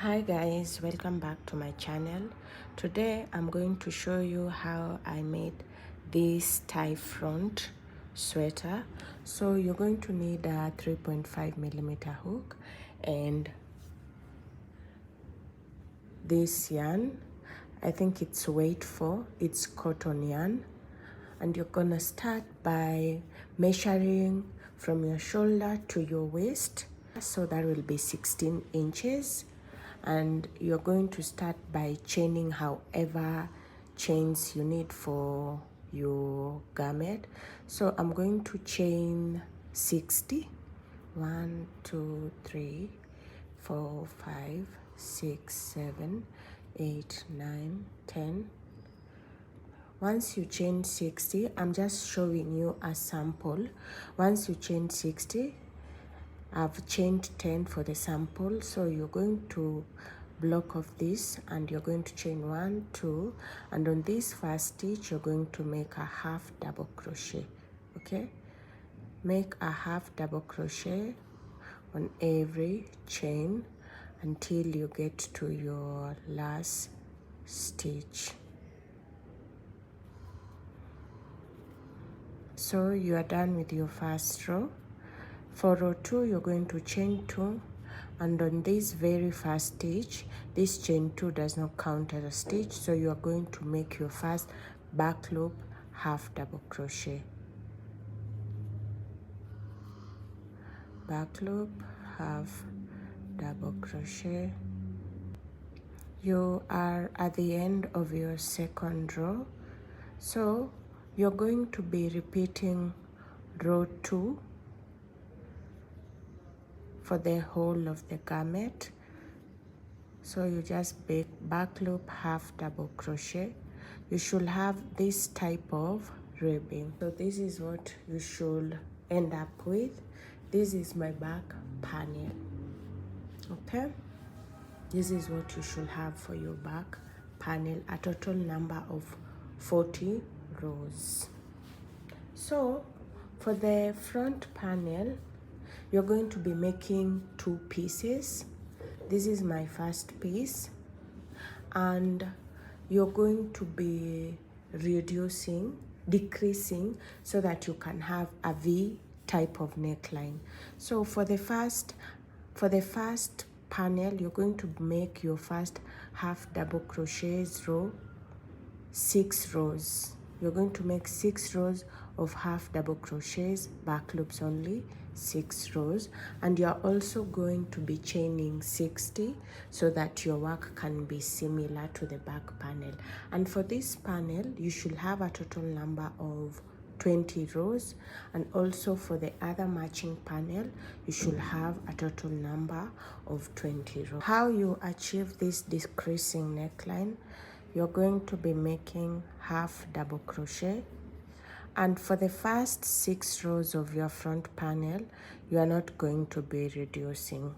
Hi guys, welcome back to my channel. Today I'm going to show you how I made this tie front sweater. So you're going to need a 3.5mm hook and this yarn. I think it's weight 4, it's cotton yarn. And you're gonna start by measuring from your shoulder to your waist. So that will be 16 inches. And you're going to start by chaining however chains you need for your garment. So I'm going to chain 60. 1 2 3 4 5 6 7 8 9 10. Once you chain 60, I'm just showing you a sample. Once you chain 60, I've chained 10 for the sample, so you're going to block off this and you're going to chain 1 2, and on this first stitch you're going to make a half double crochet. Okay, make a half double crochet on every chain until you get to your last stitch. So you are done with your first row. For row 2, you're going to chain 2, and on this very first stitch, this chain 2 does not count as a stitch, so you are going to make your first back loop half double crochet. Back loop, half double crochet. You are at the end of your second row, so you're going to be repeating row 2 for the whole of the garment. So you just back loop, half double crochet. You should have this type of ribbing. So this is what you should end up with. This is my back panel. Okay, this is what you should have for your back panel, a total number of 40 rows. So for the front panel, you're going to be making 2 pieces. This is my first piece, and you're going to be decreasing so that you can have a V type of neckline. So for the first panel, you're going to make your first half double crochets row 6 rows. You're going to make 6 rows of half double crochets, back loops only, 6 rows, and you're also going to be chaining 60 so that your work can be similar to the back panel. And for this panel, you should have a total number of 20 rows, and also for the other matching panel you should have a total number of 20 rows. How you achieve this decreasing neckline: you're going to be making half double crochet, and for the first 6 rows of your front panel you are not going to be reducing.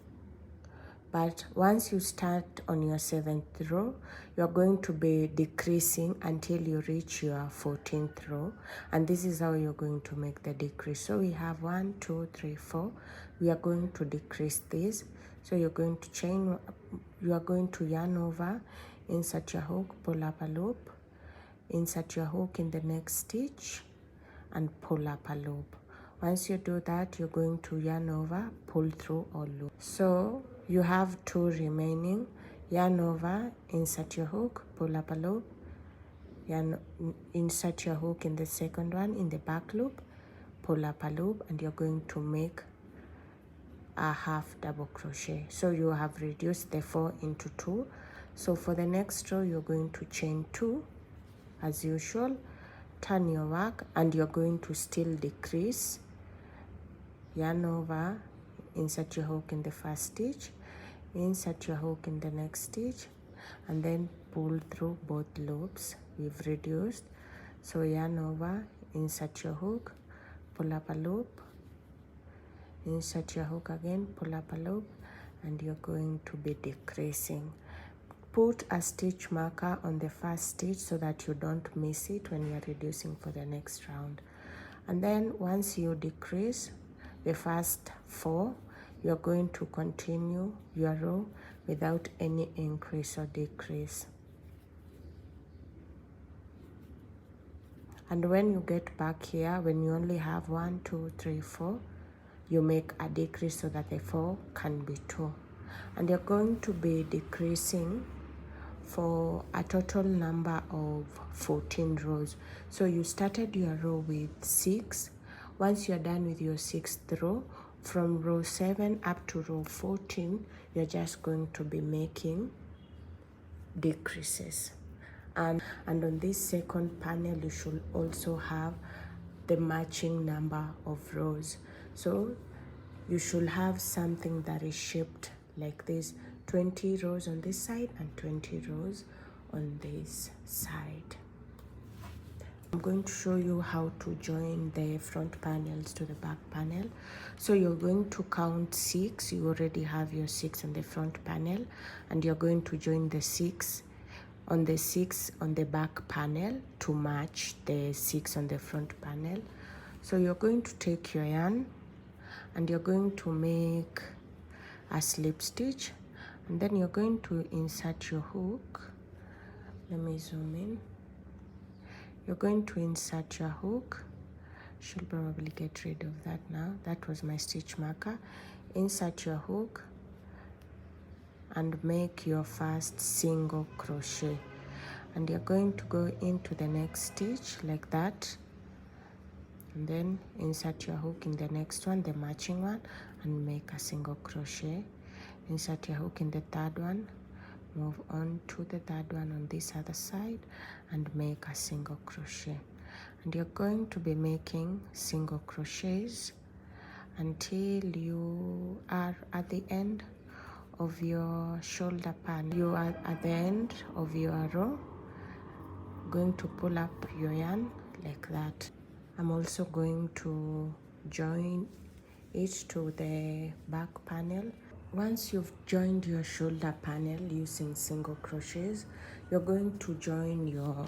But once you start on your 7th row, you're going to be decreasing until you reach your 14th row, and this is how you're going to make the decrease. So we have 1 2 3 4. We are going to decrease this. So you're going to chain, you are going to yarn over, insert your hook, pull up a loop, insert your hook in the next stitch and pull up a loop. Once you do that, you're going to yarn over, pull through or loop. So you have 2 remaining. Yarn over, insert your hook, pull up a loop, insert your hook in the second one in the back loop, pull up a loop, and you're going to make a half double crochet. So you have reduced the 4 into 2. So for the next row, you're going to chain 2 as usual, turn your work, and you're going to still decrease. Yarn over, insert your hook in the first stitch, insert your hook in the next stitch, and then pull through both loops. We've reduced. So yarn over, insert your hook, pull up a loop, insert your hook again, pull up a loop, and you're going to be decreasing. Put a stitch marker on the first stitch so that you don't miss it when you're reducing for the next round. And then once you decrease the first 4, you're going to continue your row without any increase or decrease. And when you get back here, when you only have 1, 2, 3, 4, you make a decrease so that the 4 can be 2. And you're going to be decreasing for a total number of 14 rows. So you started your row with 6. Once you're done with your 6th row, from row 7 up to row 14, you're just going to be making decreases. And on this second panel, you should also have the matching number of rows. So you should have something that is shaped like this, 20 rows on this side and 20 rows on this side. I'm going to show you how to join the front panels to the back panel. So you're going to count 6. You already have your 6 on the front panel, and you're going to join the 6 on the back panel to match the 6 on the front panel. So you're going to take your yarn and you're going to make a slip stitch, and then you're going to insert your hook. Let me zoom in. You're going to insert your hook. Should probably get rid of that now. That was my stitch marker. Insert your hook and make your first single crochet, and you're going to go into the next stitch like that, and then insert your hook in the next one, the matching one, and make a single crochet. Insert your hook in the third one, move on to the third one on this other side, and make a single crochet. And you're going to be making single crochets until you are at the end of your shoulder panel. You are at the end of your row, going to pull up your yarn like that. I'm also going to join it to the back panel. Once you've joined your shoulder panel using single crochets, you're going to join your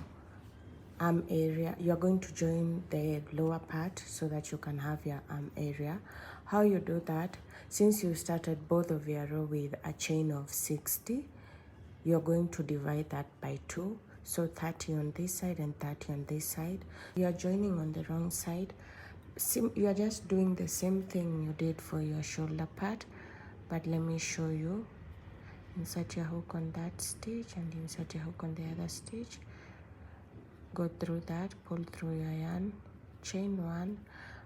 arm area. You're going to join the lower part so that you can have your arm area. How you do that, since you started both of your row with a chain of 60, you're going to divide that by 2. So 30 on this side and 30 on this side. You are joining on the wrong side. You are just doing the same thing you did for your shoulder part, but let me show you. Insert your hook on that stitch and insert your hook on the other stitch. Go through that, pull through your yarn, chain 1,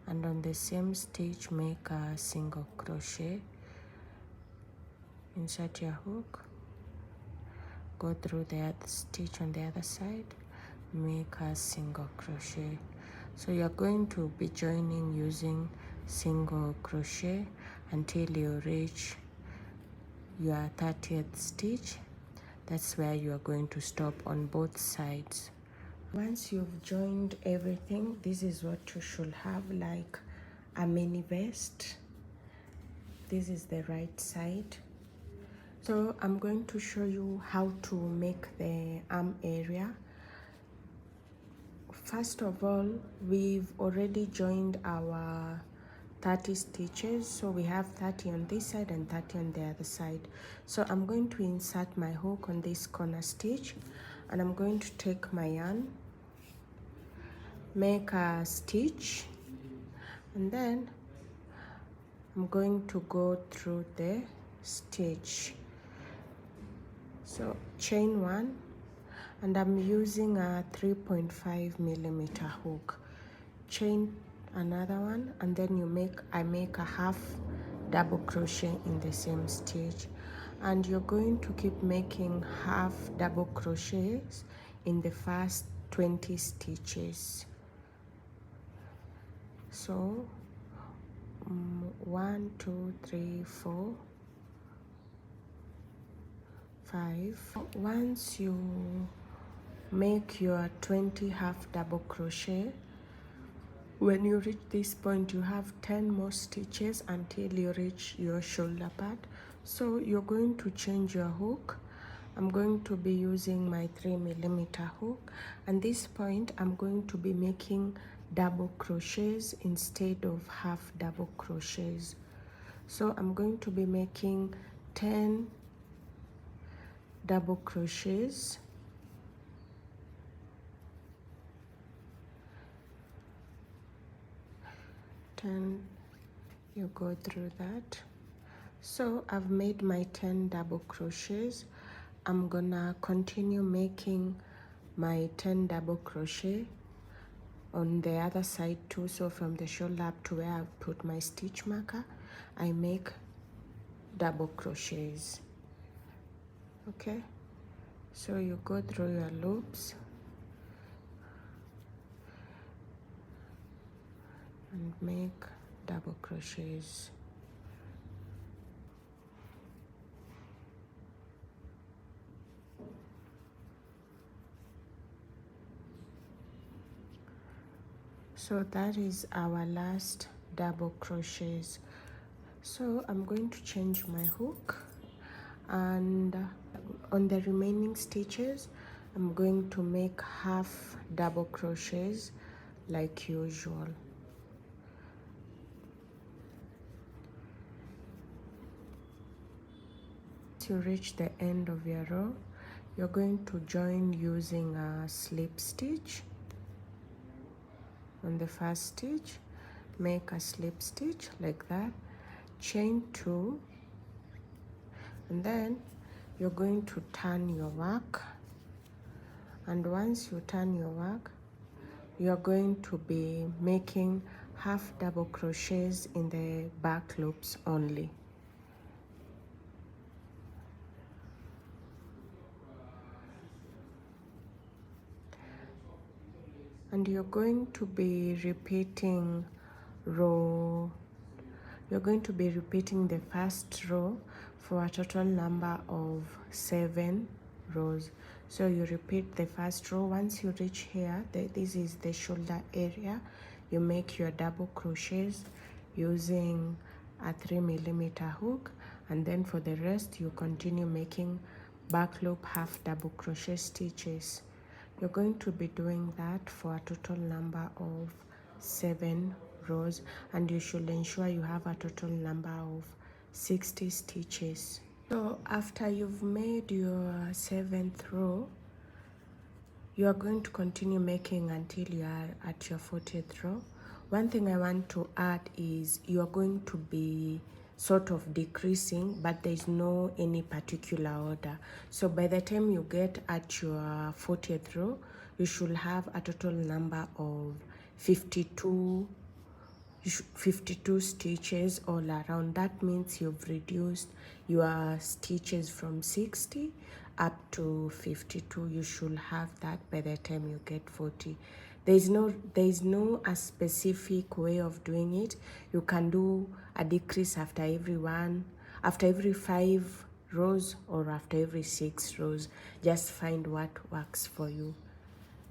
and on the same stitch make a single crochet. Insert your hook, go through the other stitch on the other side, make a single crochet. So you're going to be joining using single crochet until you reach your 30th stitch. That's where you are going to stop on both sides. Once you've joined everything, this is what you should have, like a mini vest. This is the right side. So I'm going to show you how to make the arm area. First of all, we've already joined our 30 stitches, so we have 30 on this side and 30 on the other side. So I'm going to insert my hook on this corner stitch, and I'm going to take my yarn, make a stitch, and then I'm going to go through the stitch. So chain 1, and I'm using a 3.5 millimeter hook. Chain another one, and then I make a half double crochet in the same stitch, and you're going to keep making half double crochets in the first 20 stitches. So 1, 2, 3, 4, 5. Once you make your 20 half double crochet, when you reach this point, you have 10 more stitches until you reach your shoulder part. So you're going to change your hook. I'm going to be using my 3 millimeter hook, and this point I'm going to be making double crochets instead of half double crochets. So I'm going to be making 10 double crochets, you go through that. So I've made my 10 double crochets. I'm gonna continue making my 10 double crochet on the other side too. So from the shoulder up to where I've put my stitch marker, I make double crochets. Okay, so you go through your loops and make double crochets. So that is our last double crochets. So I'm going to change my hook, and on the remaining stitches I'm going to make half double crochets like usual. To reach the end of your row, you're going to join using a slip stitch. On the first stitch, make a slip stitch like that, chain 2, and then you're going to turn your work, and once you turn your work, you're going to be making half double crochets in the back loops only. And you're going to be repeating the first row for a total number of 7 rows. So you repeat the first row. Once you reach here, this is the shoulder area, you make your double crochets using a 3mm hook, and then for the rest you continue making back loop half double crochet stitches. You're going to be doing that for a total number of 7 rows, and you should ensure you have a total number of 60 stitches. So after you've made your 7th row, you are going to continue making until you are at your 40th row. One thing I want to add is you are going to be sort of decreasing, but there is no any particular order. So by the time you get at your 40th row, you should have a total number of 52 stitches all around. That means you've reduced your stitches from 60 up to 52. You should have that by the time you get 40. There is no a specific way of doing it. You can do a decrease after every 5 rows or after every 6 rows. Just find what works for you.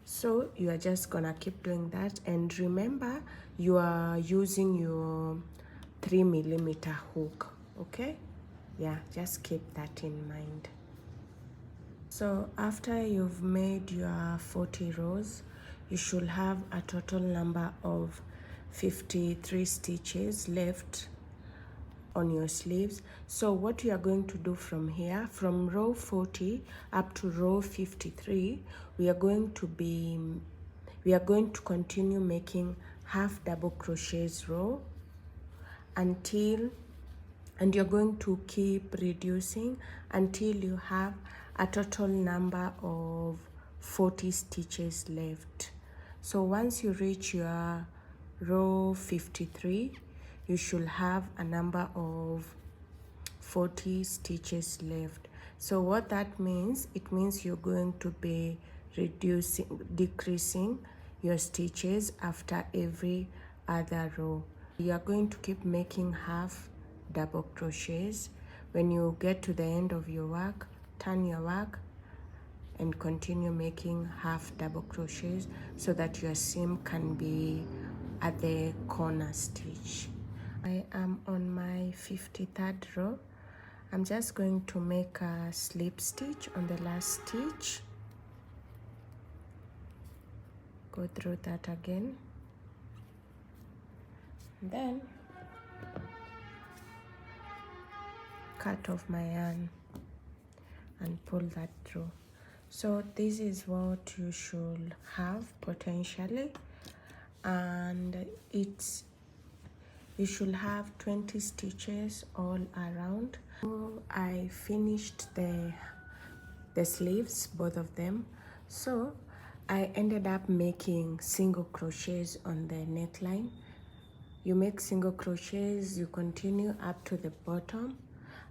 So you are just gonna keep doing that, and remember you are using your 3mm hook. Okay, yeah, just keep that in mind. So after you've made your 40 rows, you should have a total number of 53 stitches left on your sleeves. So what you are going to do from here, from row 40 up to row 53, we are going to continue making half double crochets row and you're going to keep reducing until you have a total number of 40 stitches left. So once you reach your row 53, you should have a number of 40 stitches left. So what that means, it means you're going to be decreasing your stitches after every other row. You are going to keep making half double crochets. When you get to the end of your work, turn your work and continue making half double crochets so that your seam can be at the corner stitch. I am on my 53rd row. I'm just going to make a slip stitch on the last stitch. Go through that again. Then cut off my yarn and pull that through. So this is what you should have potentially, and you should have 20 stitches all around. So I finished the sleeves, both of them. So I ended up making single crochets on the neckline. You make single crochets, you continue up to the bottom,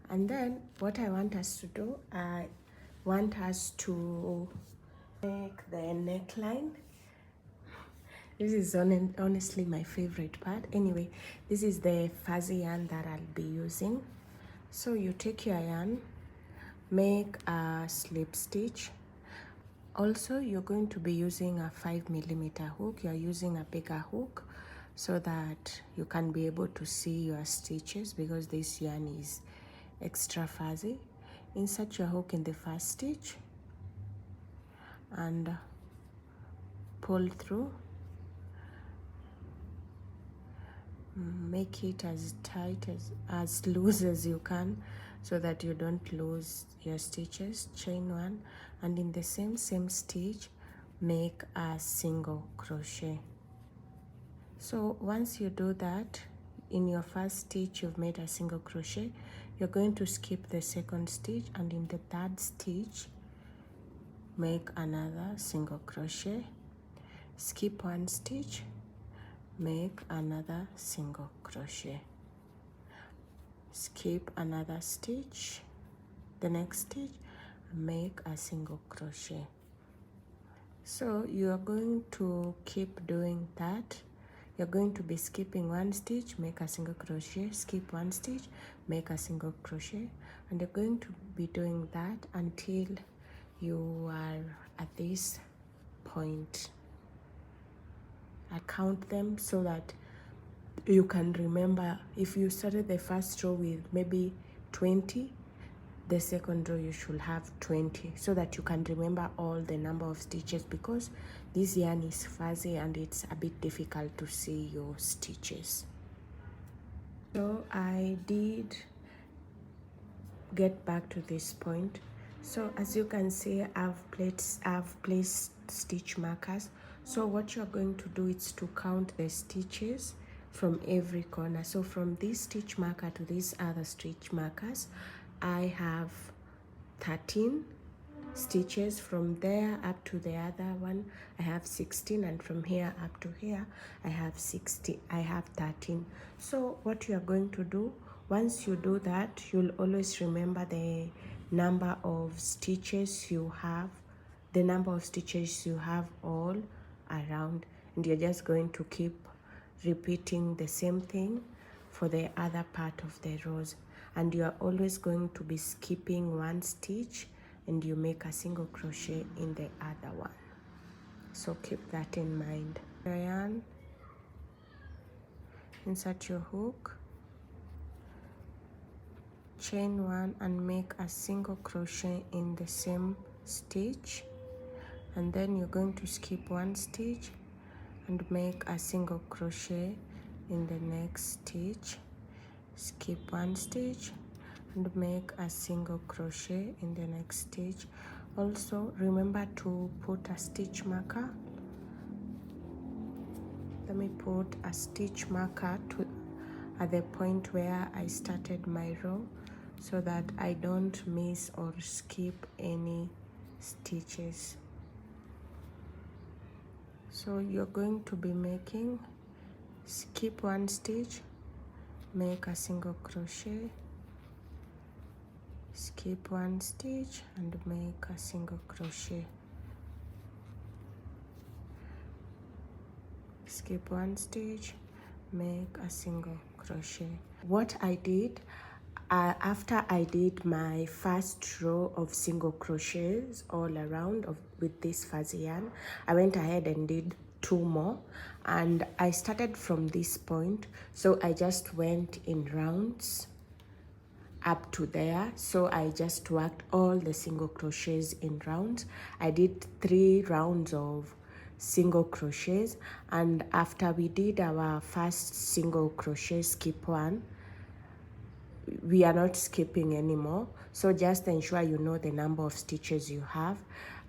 and then what I want us to do, I want us to make the neckline. This is honestly my favorite part. Anyway, this is the fuzzy yarn that I'll be using. So you take your yarn, make a slip stitch. Also, you're going to be using a 5mm hook. You're using a bigger hook so that you can be able to see your stitches, because this yarn is extra fuzzy. Insert your hook in the first stitch and pull through. Make it as tight, as loose as you can, so that you don't lose your stitches. Chain one, and in the same stitch make a single crochet. So once you do that, in your first stitch you've made a single crochet. You're going to skip the second stitch, and in the third stitch make another single crochet, skip one stitch, make another single crochet, skip another stitch, the next stitch, make a single crochet. So you are going to keep doing that. You're going to be skipping one stitch, make a single crochet, skip one stitch, make a single crochet, and you're going to be doing that until you are at this point. I count them so that you can remember. If you started the first row with maybe 20, the second row you should have 20, so that you can remember all the number of stitches, because this yarn is fuzzy and it's a bit difficult to see your stitches. So I did get back to this point. So as you can see, I've placed stitch markers. So what you're going to do is to count the stitches from every corner. So from this stitch marker to these other stitch markers, I have 13 stitches. From there up to the other one, I have 16, and from here up to here I have 13. So what you are going to do, once you do that, you'll always remember the number of stitches you have, all around, and you're just going to keep repeating the same thing for the other part of the rows, and you are always going to be skipping one stitch and you make a single crochet in the other one. So keep that in mind. Yarn, insert your hook, chain one and make a single crochet in the same stitch, and then you're going to skip one stitch and make a single crochet in the next stitch, skip one stitch and make a single crochet in the next stitch. Also remember to put a stitch marker. Let me put a stitch marker at the point where I started my row, so that I don't miss or skip any stitches. So you're going to be making, skip one stitch, make a single crochet, skip one stitch and make a single crochet, skip one stitch, make a single crochet. What I did, after I did my first row of single crochets all around with this fuzzy yarn, I went ahead and did 2 more, and I started from this point, so I just went in rounds up to there. So I just worked all the single crochets in rounds. I did 3 rounds of single crochets, and after we did our first single crochet, skip one, we are not skipping anymore. So just ensure you know the number of stitches you have.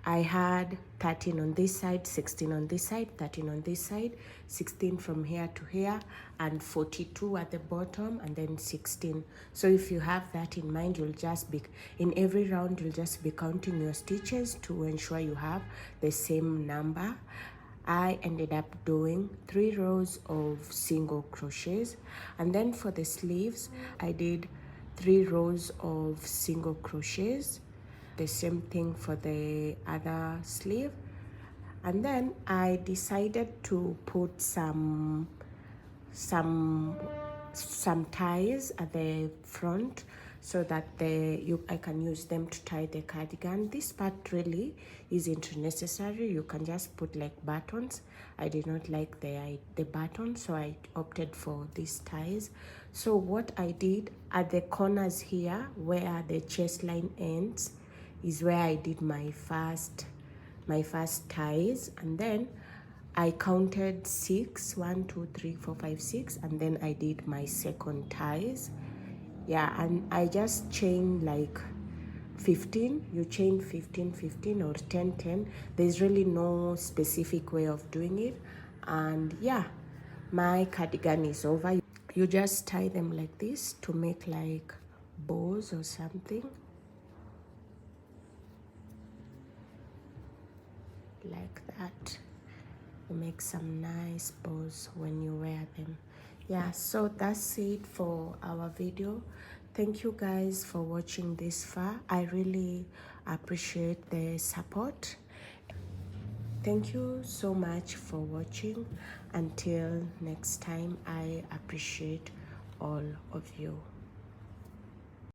I had 13 on this side, 16 on this side, 13 on this side, 16 from here to here, and 42 at the bottom, and then 16. So if you have that in mind, you'll just be, in every round, you'll just be counting your stitches to ensure you have the same number. I ended up doing 3 rows of single crochets, and then for the sleeves I did 3 rows of single crochets, the same thing for the other sleeve. And then I decided to put some ties at the front so that I can use them to tie the cardigan. This part really isn't necessary. You can just put like buttons. I did not like the button, so I opted for these ties. So what I did at the corners here where the chest line ends is where I did my first ties, and then I counted 6, 1, 2, 3, 4, 5, 6, and then I did my second ties. Yeah, and I just chain like 15. You chain 15, 15 or 10, 10. There's really no specific way of doing it. And yeah, my cardigan is over. You just tie them like this to make like bows or something. Like that. You make some nice bows when you wear them. Yeah, so that's it for our video. Thank you guys for watching this far. I really appreciate the support. Thank you so much for watching. Until next time, I appreciate all of you.